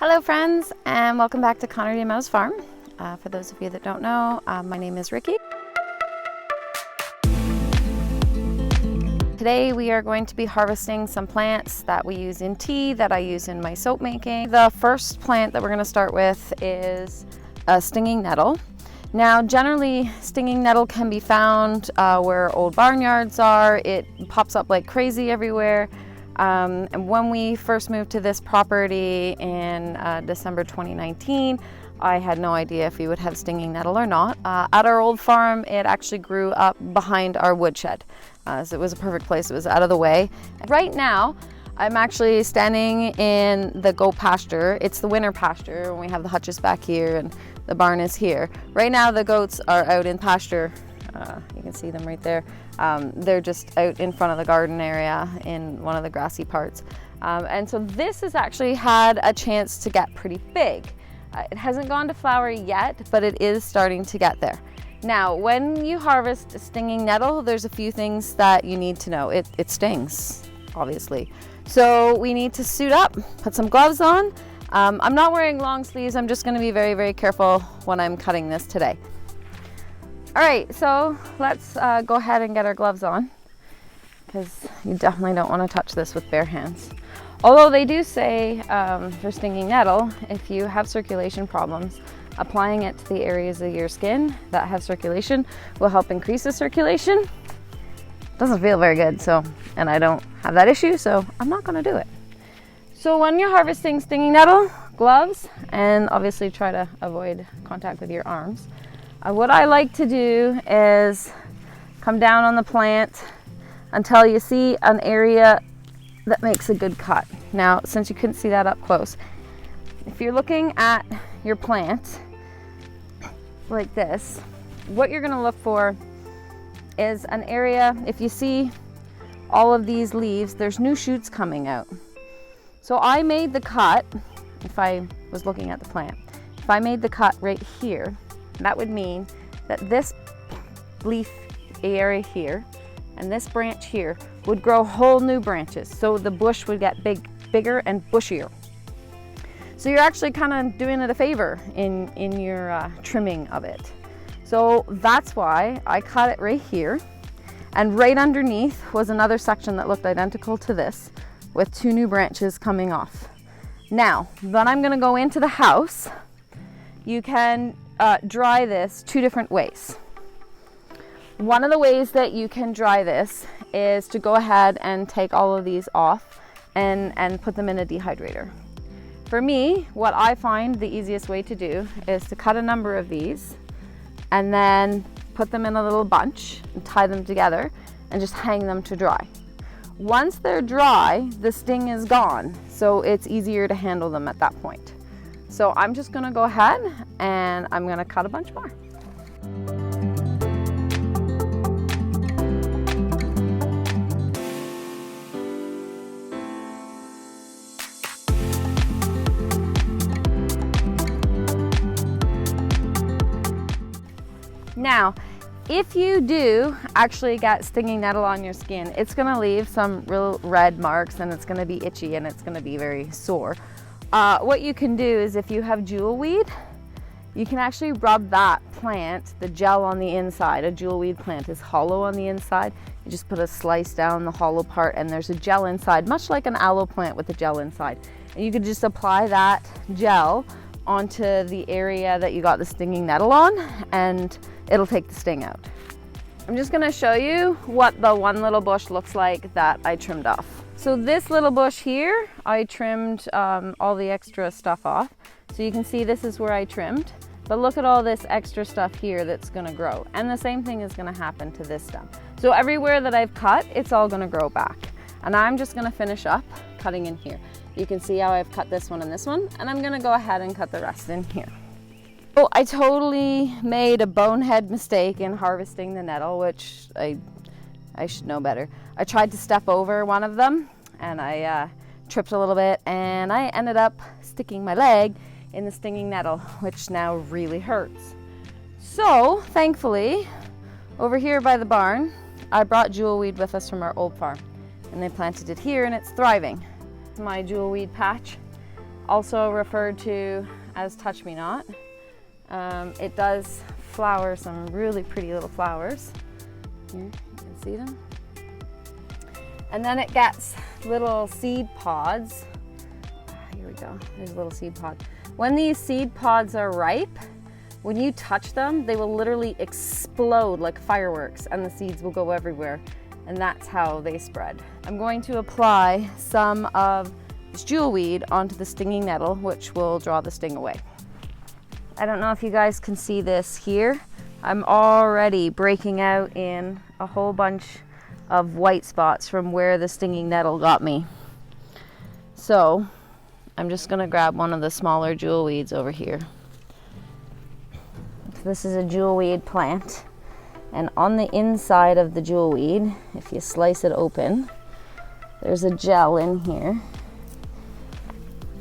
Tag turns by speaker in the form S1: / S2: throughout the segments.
S1: Hello friends, and welcome back to Connerty Meadows Farm. For those of you that don't know, my name is Ricky. Today we are going to be harvesting some plants that we use in tea, that I use in my soap making. The first plant that we're going to start with is a stinging nettle. Now generally stinging nettle can be found where old barnyards are. It pops up like crazy everywhere. And when we first moved to this property in December 2019, I had no idea if we would have stinging nettle or not. At our old farm, it actually grew up behind our woodshed. So it was a perfect place. It was out of the way. Right now, I'm actually standing in the goat pasture. It's the winter pasture, and we have the hutches back here and the barn is here. Right now, the goats are out in pasture. You can see them right there. They're just out in front of the garden area in one of the grassy parts. And so this has actually had a chance to get pretty big. It hasn't gone to flower yet, but it is starting to get there. Now, when you harvest stinging nettle, there's a few things that you need to know. It stings, obviously. So we need to suit up, put some gloves on. I'm not wearing long sleeves. I'm just gonna be very, very careful when I'm cutting this today. All right, so let's go ahead and get our gloves on, because you definitely don't want to touch this with bare hands. Although they do say for stinging nettle, if you have circulation problems, applying it to the areas of your skin that have circulation will help increase the circulation. Doesn't feel very good, and I don't have that issue, so I'm not going to do it. So when you're harvesting stinging nettle, gloves, and obviously try to avoid contact with your arms. What I like to do is come down on the plant until you see an area that makes a good cut. Now, since you couldn't see that up close, if you're looking at your plant like this, what you're going to look for is an area. If you see all of these leaves, there's new shoots coming out. So I made the cut, if I was looking at the plant, if I made the cut right here, that would mean that this leaf area here and this branch here would grow whole new branches. So the bush would get bigger and bushier. So you're actually kind of doing it a favor in your trimming of it. So that's why I cut it right here. And right underneath was another section that looked identical to this with two new branches coming off. Now, then I'm gonna go into the house. You can dry this two different ways. One of the ways that you can dry this is to go ahead and take all of these off and put them in a dehydrator. For me, what I find the easiest way to do is to cut a number of these and then put them in a little bunch and tie them together and just hang them to dry. Once they're dry, the sting is gone, so it's easier to handle them at that point. So I'm just gonna go ahead and I'm gonna cut a bunch more. Now, if you do actually get stinging nettle on your skin, it's gonna leave some real red marks and it's gonna be itchy and it's gonna be very sore. What you can do is, if you have jewelweed, you can actually rub that plant, the gel on the inside. A jewelweed plant is hollow on the inside. You just put a slice down the hollow part and there's a gel inside, much like an aloe plant with a gel inside. And you could just apply that gel onto the area that you got the stinging nettle on and it'll take the sting out. I'm just gonna show you what the one little bush looks like that I trimmed off. So this little bush here, I trimmed all the extra stuff off. So you can see this is where I trimmed, but look at all this extra stuff here that's gonna grow. And the same thing is gonna happen to this stem. So everywhere that I've cut, it's all gonna grow back. And I'm just gonna finish up cutting in here. You can see how I've cut this one, and I'm gonna go ahead and cut the rest in here. So I totally made a bonehead mistake in harvesting the nettle, which I should know better. I tried to step over one of them and I tripped a little bit and I ended up sticking my leg in the stinging nettle, which now really hurts. So thankfully, over here by the barn, I brought jewelweed with us from our old farm and they planted it here and it's thriving. My jewelweed patch. also referred to as touch-me-not. It does flower some really pretty little flowers. Here, you can see them. And then it gets little seed pods. Here we go, there's a little seed pod. When these seed pods are ripe, when you touch them, they will literally explode like fireworks and the seeds will go everywhere. And that's how they spread. I'm going to apply some of this jewelweed onto the stinging nettle, which will draw the sting away. I don't know if you guys can see this here. I'm already breaking out in a whole bunch of white spots from where the stinging nettle got me. So I'm just gonna grab one of the smaller jewelweeds over here. This is a jewelweed plant, and on the inside of the jewelweed, if you slice it open, there's a gel in here,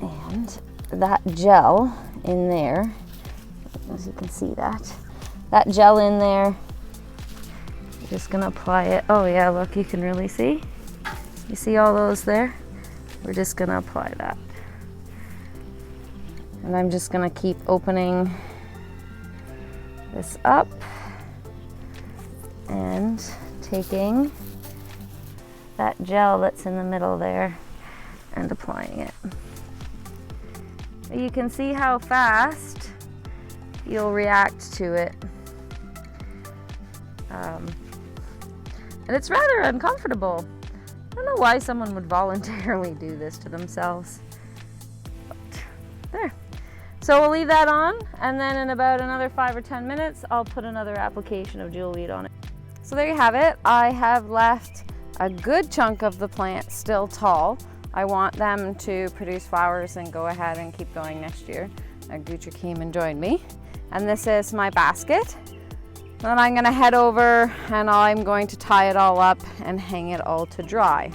S1: and that gel in there, as you can see that gel in there, you're just gonna apply it. Oh yeah, look, you can really see. You see all those there? We're just gonna apply that. And I'm just gonna keep opening this up and taking that gel that's in the middle there and applying it. You can see how fast you'll react to it. And it's rather uncomfortable. I don't know why someone would voluntarily do this to themselves. But there. So we'll leave that on, and then in about another 5 or 10 minutes, I'll put another application of jewelweed on it. So there you have it. I have left a good chunk of the plant still tall. I want them to produce flowers and go ahead and keep going next year. Gucci came and joined me. And this is my basket. Then I'm gonna head over and I'm going to tie it all up and hang it all to dry.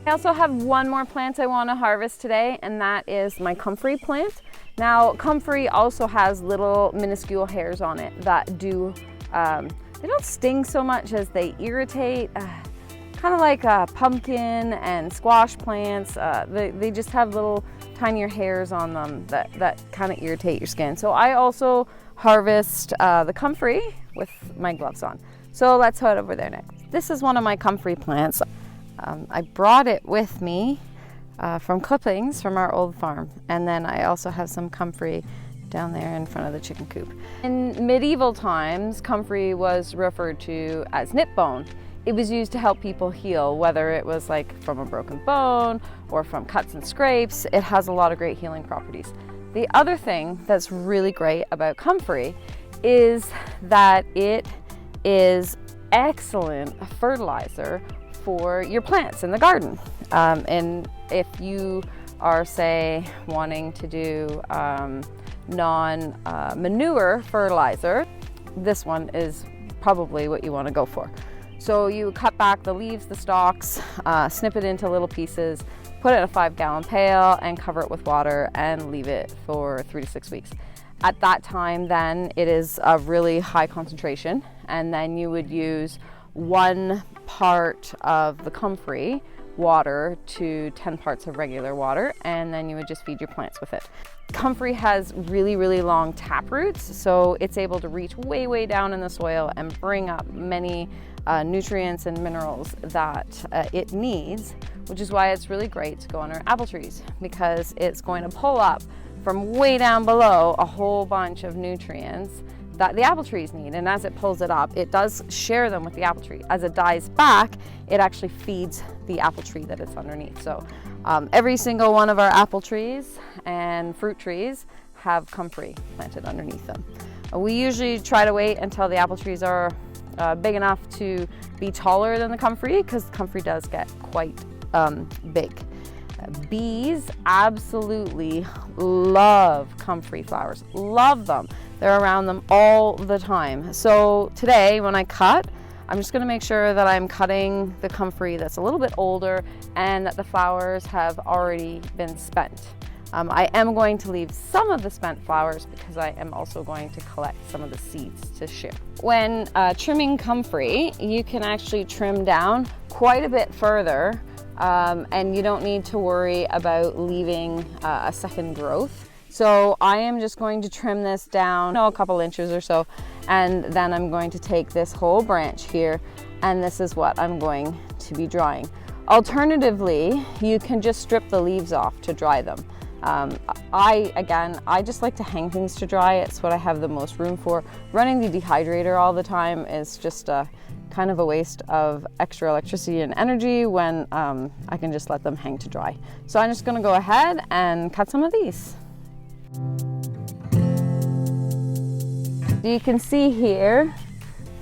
S1: I also have one more plant I want to harvest today, and that is my comfrey plant. Now, comfrey also has little minuscule hairs on it that do, they don't sting so much as they irritate, kind of like pumpkin and squash plants. They just have little tinier hairs on them that kind of irritate your skin. So I also harvest the comfrey with my gloves on. So let's head over there next. This is one of my comfrey plants. I brought it with me from clippings from our old farm, and then I also have some comfrey down there in front of the chicken coop. In medieval times, comfrey was referred to as nip bone. It was used to help people heal, whether it was like from a broken bone or from cuts and scrapes. It has a lot of great healing properties. The other thing that's really great about comfrey is that it is excellent fertilizer for your plants in the garden. And if you are, say, wanting to do non-manure fertilizer, this one is probably what you want to go for. So you cut back the leaves, the stalks, snip it into little pieces, put it in a 5-gallon pail and cover it with water and leave it for 3 to 6 weeks. At that time, then it is a really high concentration, and then you would use 1 part of the comfrey water to 10 parts of regular water, and then you would just feed your plants with it. Comfrey has really, really long tap roots, so it's able to reach way, way down in the soil and bring up many nutrients and minerals that it needs, which is why it's really great to go on our apple trees, because it's going to pull up from way down below a whole bunch of nutrients that the apple trees need, and as it pulls it up, it does share them with the apple tree. As it dies back, it actually feeds the apple tree that it's underneath. So every single one of our apple trees and fruit trees have comfrey planted underneath them. We usually try to wait until the apple trees are big enough to be taller than the comfrey, because the comfrey does get quite big. Bees absolutely love comfrey flowers, love them. They're around them all the time. So today when I cut, I'm just gonna make sure that I'm cutting the comfrey that's a little bit older and that the flowers have already been spent. I am going to leave some of the spent flowers because I am also going to collect some of the seeds to share. When trimming comfrey, you can actually trim down quite a bit further and you don't need to worry about leaving a second growth. So I am just going to trim this down, a couple inches or so, and then I'm going to take this whole branch here, and this is what I'm going to be drying. Alternatively, you can just strip the leaves off to dry them. I just like to hang things to dry. It's what I have the most room for. Running the dehydrator all the time is just a kind of a waste of extra electricity and energy when I can just let them hang to dry. So I'm just gonna go ahead and cut some of these. You can see here,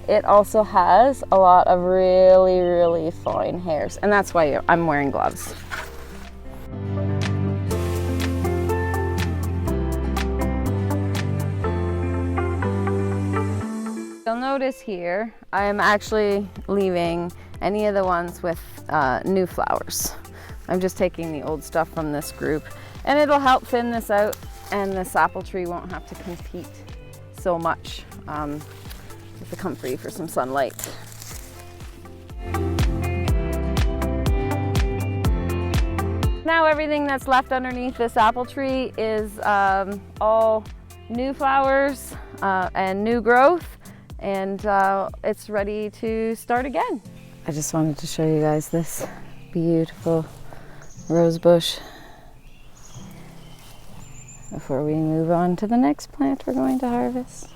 S1: it also has a lot of really, really fine hairs, and that's why I'm wearing gloves. You'll notice here, I am actually leaving any of the ones with new flowers. I'm just taking the old stuff from this group, and it'll help thin this out, and this apple tree won't have to compete so much with the Comfrey for some sunlight. Now everything that's left underneath this apple tree is all new flowers and new growth, and it's ready to start again. I just wanted to show you guys this beautiful rose bush before we move on to the next plant we're going to harvest.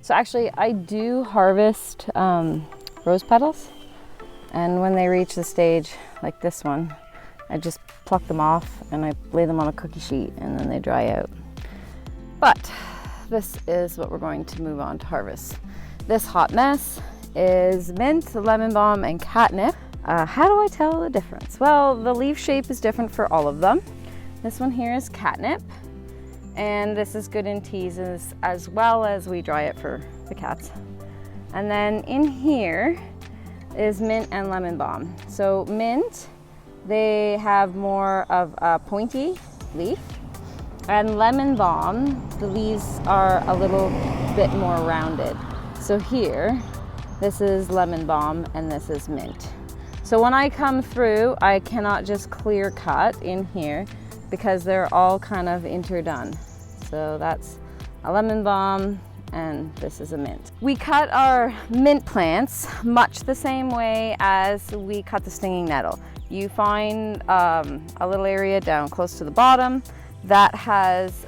S1: So actually I do harvest rose petals, and when they reach the stage like this one, I just pluck them off and I lay them on a cookie sheet, and then they dry out. But this is what we're going to move on to harvest. This hot mess is mint, lemon balm, and catnip. How do I tell the difference? Well, the leaf shape is different for all of them. This one here is catnip, and this is good in teas as well as we dry it for the cats. And then in here is mint and lemon balm. So mint, they have more of a pointy leaf, and lemon balm, the leaves are a little bit more rounded. So here, this is lemon balm and this is mint. So when I come through, I cannot just clear cut in here because they're all kind of interdone. So that's a lemon balm and this is a mint. We cut our mint plants much the same way as we cut the stinging nettle. You find a little area down close to the bottom that has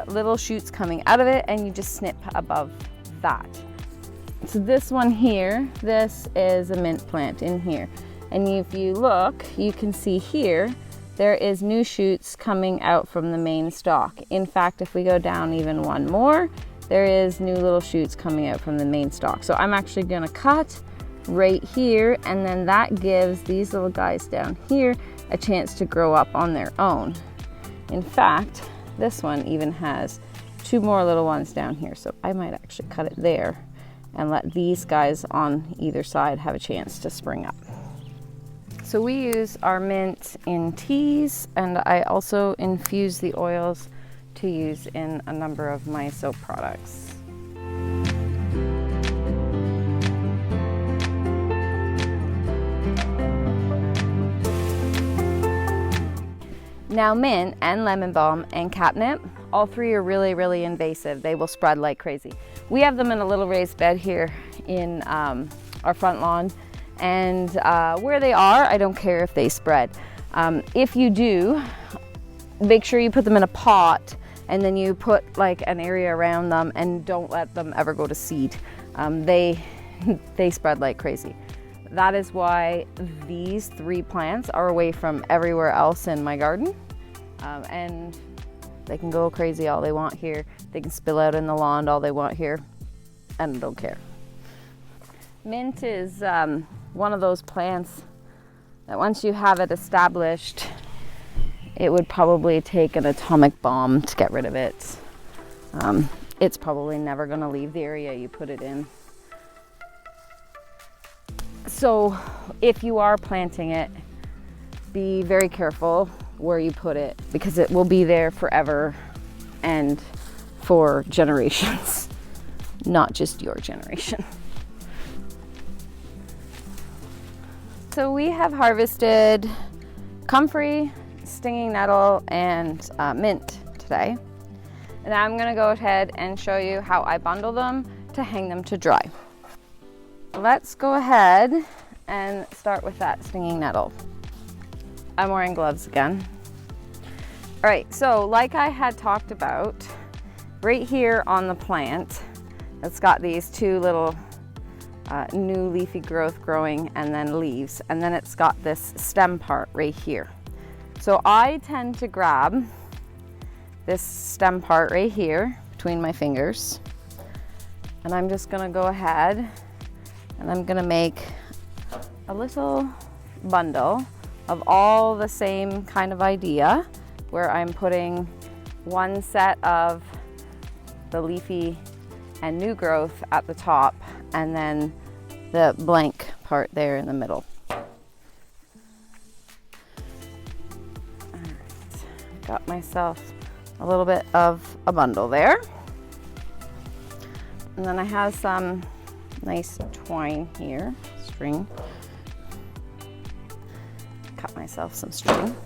S1: little shoots coming out of it, and you just snip above that. So this one here, this is a mint plant in here. And if you look, you can see here, there is new shoots coming out from the main stalk. In fact, if we go down even one more, there is new little shoots coming out from the main stalk. So I'm actually gonna cut right here, and then that gives these little guys down here a chance to grow up on their own. In fact, this one even has two more little ones down here, so I might actually cut it there and let these guys on either side have a chance to spring up. So we use our mint in teas, and I also infuse the oils to use in a number of my soap products. Now mint and lemon balm and catnip, all three are really, really invasive. They will spread like crazy. We have them in a little raised bed here in our front lawn, and where they are, I don't care if they spread. If you do, make sure you put them in a pot, and then you put like an area around them and don't let them ever go to seed. They spread like crazy. That is why these three plants are away from everywhere else in my garden. And they can go crazy all they want here. They can spill out in the lawn all they want here, and I don't care. Mint is one of those plants that once you have it established, it would probably take an atomic bomb to get rid of it. It's probably never gonna leave the area you put it in. So if you are planting it, be very careful where you put it, because it will be there forever and for generations, not just your generation. So we have harvested comfrey, stinging nettle, and mint today. And I'm gonna go ahead and show you how I bundle them to hang them to dry. Let's go ahead and start with that stinging nettle. I'm wearing gloves again. All right, so like I had talked about, right here on the plant, it's got these two little new leafy growth growing and then leaves, and then it's got this stem part right here. So I tend to grab this stem part right here between my fingers, and I'm just gonna go ahead and I'm gonna make a little bundle of all the same kind of idea, where I'm putting one set of the leafy and new growth at the top, and then the blank part there in the middle. All right. Got myself a little bit of a bundle there. And then I have some nice twine here, string. Cut myself some string.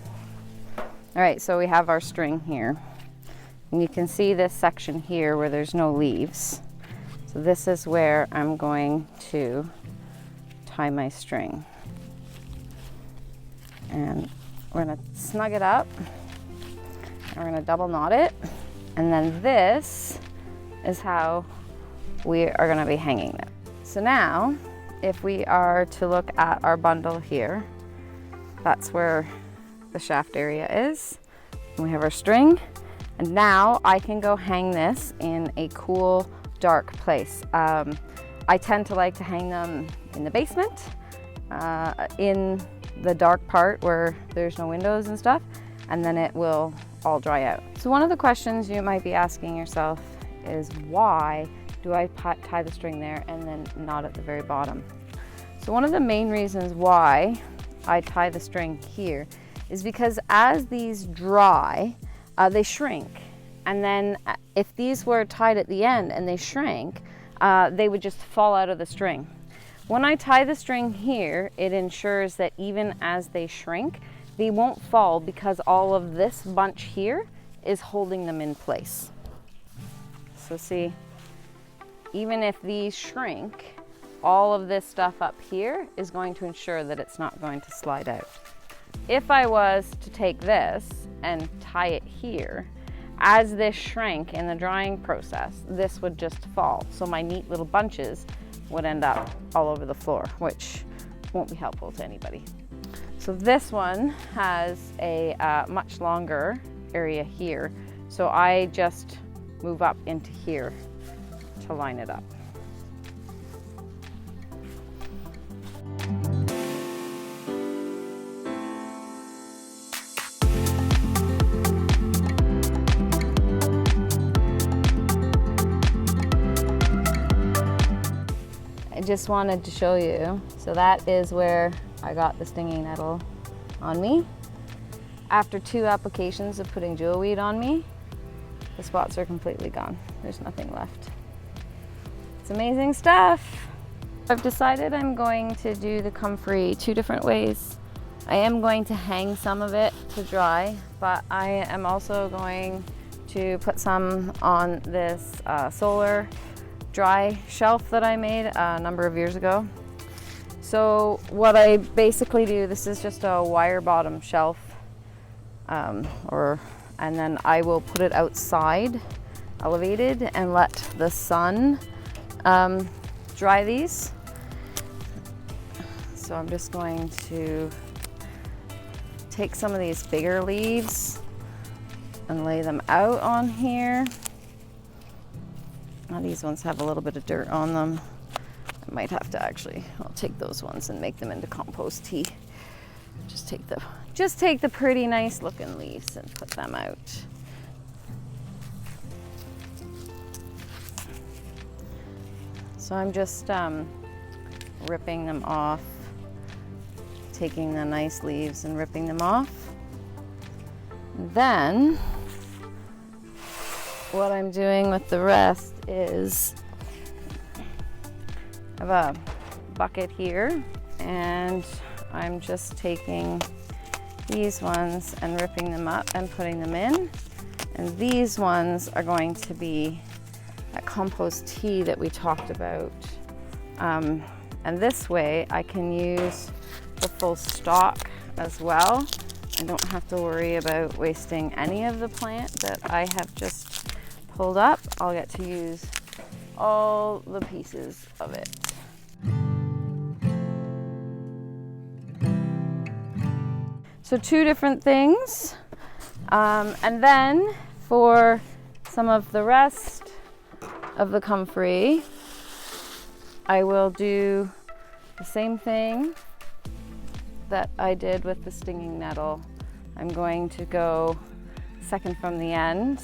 S1: All right, so we have our string here. And you can see this section here where there's no leaves. So this is where I'm going to tie my string. And we're gonna snug it up. And we're gonna double knot it. And then this is how we are gonna be hanging it. So now, if we are to look at our bundle here, that's where the shaft area is. And we have our string. And now I can go hang this in a cool, dark place. I tend to like to hang them in the basement, in the dark part where there's no windows and stuff, and then it will all dry out. So one of the questions you might be asking yourself is, why do I tie the string there and then not at the very bottom? So one of the main reasons why I tie the string here is because as these dry, they shrink. And then if these were tied at the end and they shrank, they would just fall out of the string. When I tie the string here, it ensures that even as they shrink, they won't fall, because all of this bunch here is holding them in place. So see, even if these shrink, all of this stuff up here is going to ensure that it's not going to slide out. If I was to take this and tie it here, as this shrank in the drying process, this would just fall. So my neat little bunches would end up all over the floor, which won't be helpful to anybody. So this one has a much longer area here. So I just move up into here to line it up. I just wanted to show you. So that is where I got the stinging nettle on me. After 2 applications of putting jewelweed on me, the spots are completely gone. There's nothing left. It's amazing stuff. I've decided I'm going to do the comfrey 2 different ways. I am going to hang some of it to dry, but I am also going to put some on this solar dry shelf that I made a number of years ago. So what I basically do, this is just a wire bottom shelf, and then I will put it outside, elevated, and let the sun dry these. So I'm just going to take some of these bigger leaves and lay them out on here. Now these ones have a little bit of dirt on them. I might have to I'll take those ones and make them into compost tea. Just take the pretty nice looking leaves and put them out. So I'm just ripping them off, taking the nice leaves and ripping them off. Then what I'm doing with the rest is I have a bucket here, and I'm just taking these ones and ripping them up and putting them in. And these ones are going to be that compost tea that we talked about. And this way I can use the full stalk as well. I don't have to worry about wasting any of the plant that I have just pulled up. I'll get to use all the pieces of it. So 2 different things. And then for some of the rest of the comfrey, I will do the same thing that I did with the stinging nettle. I'm going to go second from the end.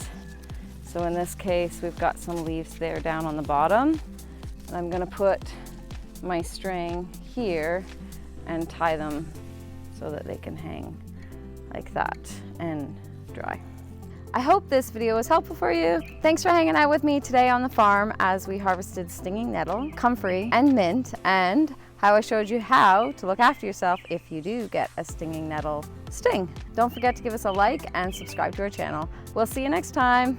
S1: So in this case, we've got some leaves there down on the bottom. And I'm gonna put my string here and tie them so that they can hang like that and dry. I hope this video was helpful for you. Thanks for hanging out with me today on the farm as we harvested stinging nettle, comfrey, and mint, and how I showed you how to look after yourself if you do get a stinging nettle sting. Don't forget to give us a like and subscribe to our channel. We'll see you next time.